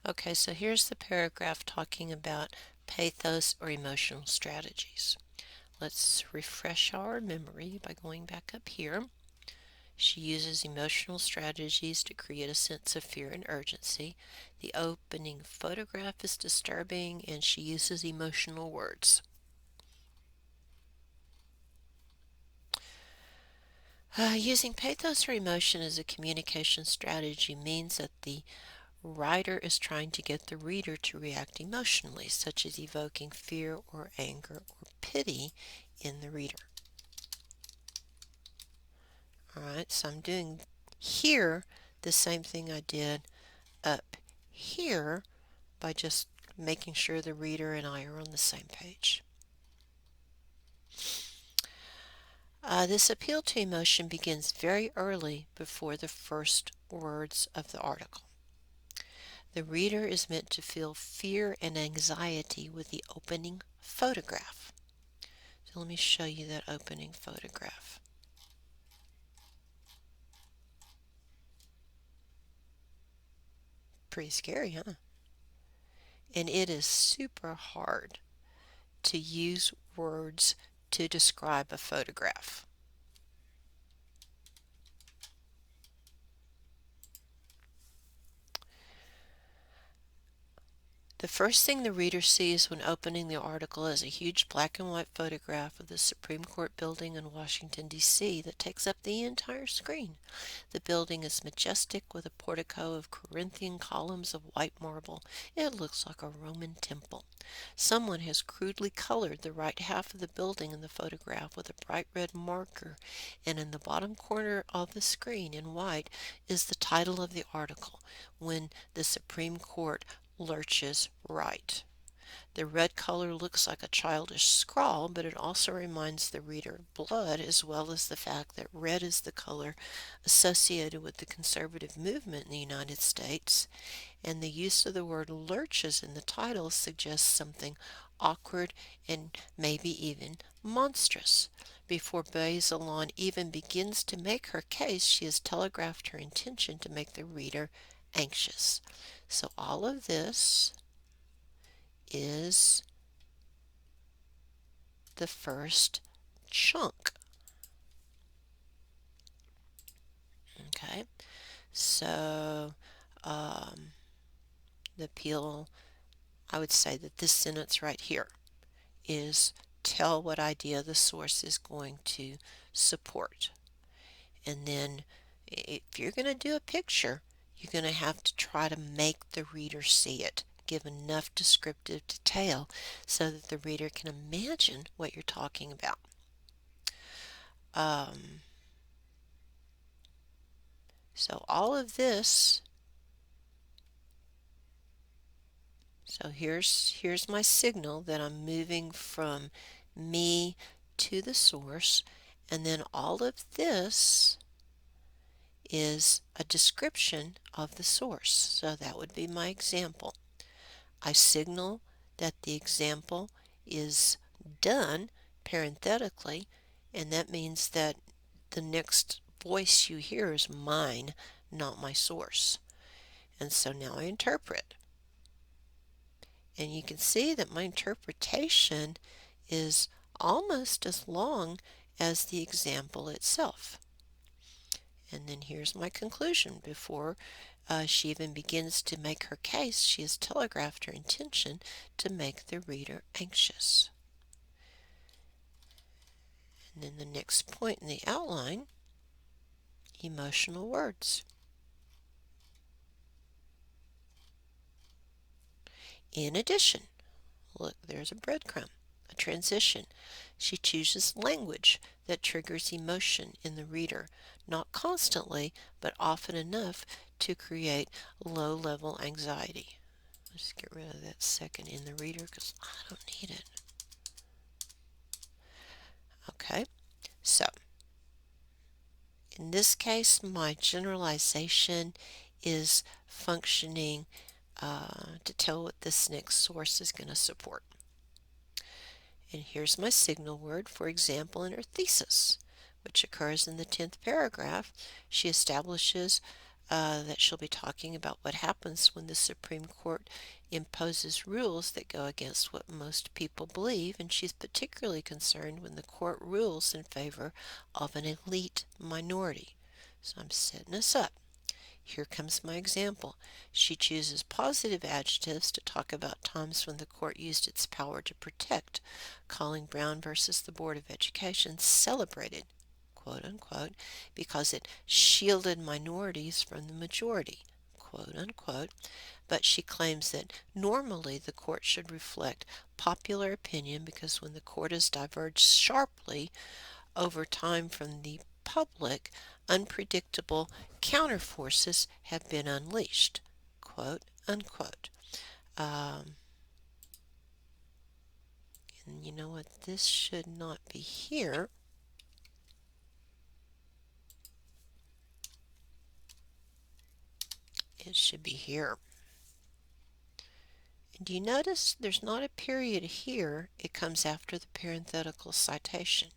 Okay, so here's the paragraph talking about pathos or emotional strategies. Let's refresh our memory by going back up here. She uses emotional strategies to create a sense of fear and urgency. The opening photograph is disturbing, and she uses emotional words. Using pathos or emotion as a communication strategy means that the writer is trying to get the reader to react emotionally, such as evoking fear or anger or pity in the reader. Alright, so I'm doing here the same thing I did up here by just making sure the reader and I are on the same page. This appeal to emotion begins very early before the first words of the article. The reader is meant to feel fear and anxiety with the opening photograph. So let me show you that opening photograph. Pretty scary, huh? And it is super hard to use words to describe a photograph. The first thing the reader sees when opening the article is a huge black and white photograph of the Supreme Court building in Washington, D.C. that takes up the entire screen. The building is majestic with a portico of Corinthian columns of white marble. It looks like a Roman temple. Someone has crudely colored the right half of the building in the photograph with a bright red marker, and in the bottom corner of the screen in white is the title of the article, When the Supreme Court Lurches Right. The red color looks like a childish scrawl, but it also reminds the reader of blood, as well as the fact that red is the color associated with the conservative movement in the United States, and the use of the word lurches in the title suggests something awkward and maybe even monstrous. Before Bazelon even begins to make her case, she has telegraphed her intention to make the reader anxious. So all of this is the first chunk. Okay, so um, the appeal, I would say that this sentence right here is tell what idea the source is going to support. And then if you're going to do a picture, you're going to have to try to make the reader see it. Give enough descriptive detail so that the reader can imagine what you're talking about. So all of this, so here's my signal that I'm moving from me to the source, and then all of this is a description of the source. So that would be my example. I signal that the example is done parenthetically, and that means that the next voice you hear is mine, not my source. And so now I interpret. And you can see that my interpretation is almost as long as the example itself. And then here's my conclusion. Before she even begins to make her case, she has telegraphed her intention to make the reader anxious. And then the next point in the outline, emotional words. In addition, look, there's a breadcrumb, a transition. She chooses language that triggers emotion in the reader, not constantly, but often enough to create low-level anxiety. Let's get rid of that second in the reader because I don't need it. Okay, so in this case, my generalization is functioning to tell what this next source is going to support. And here's my signal word, for example, in her thesis, which occurs in the 10th paragraph. She establishes that she'll be talking about what happens when the Supreme Court imposes rules that go against what most people believe, and she's particularly concerned when the court rules in favor of an elite minority. So I'm setting us up. Here comes my example. She chooses positive adjectives to talk about times when the court used its power to protect, calling Brown versus the Board of Education celebrated, quote unquote, because it shielded minorities from the majority, quote unquote, but she claims that normally the court should reflect popular opinion because when the court has diverged sharply over time from the public, unpredictable counterforces have been unleashed. Quote unquote. Um, and you know what? This should not be here. It should be here. And do you notice there's not a period here? It comes after the parenthetical citation.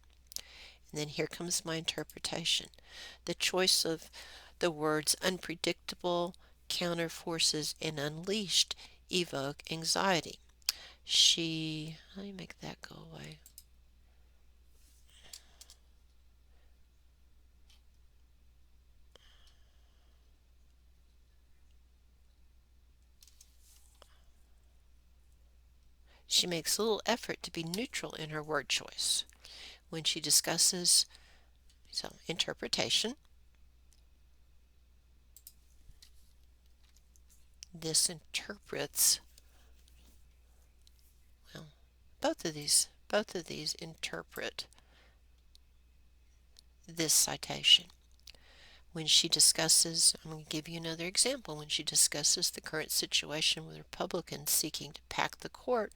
And then here comes my interpretation. The choice of the words unpredictable, counterforces, and unleashed evoke anxiety. Let me make that go away. She makes little effort to be neutral in her word choice. When she discusses interpretation, this interprets, well, both of these interpret this citation. When she discusses, I'm going to give you another example. When she discusses the current situation with Republicans seeking to pack the court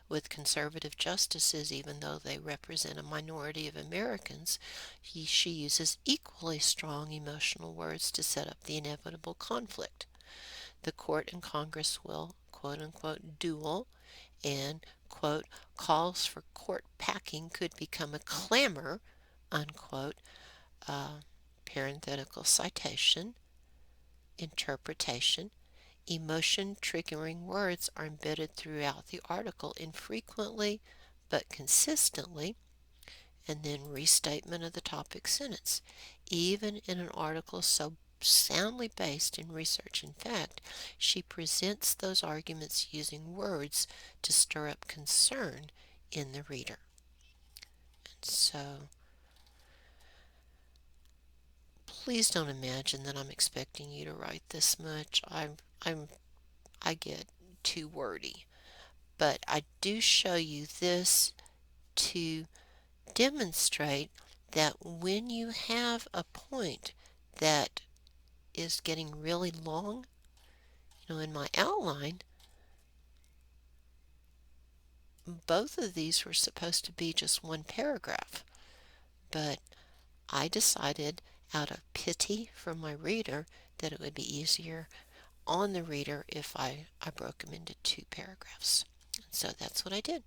with conservative justices, even though they represent a minority of Americans, she uses equally strong emotional words to set up the inevitable conflict. The court and Congress will, quote unquote, duel, and, quote, calls for court packing could become a clamor, unquote, uh, parenthetical citation, interpretation. Emotion triggering words are embedded throughout the article infrequently but consistently, and then restatement of the topic sentence. Even in an article so soundly based in research and fact, she presents those arguments using words to stir up concern in the reader. And so please don't imagine that I'm expecting you to write this much. I get too wordy. But I do show you this to demonstrate that when you have a point that is getting really long, in my outline, both of these were supposed to be just one paragraph. But I decided out of pity for my reader that it would be easier on the reader if I broke them into two paragraphs. So that's what I did.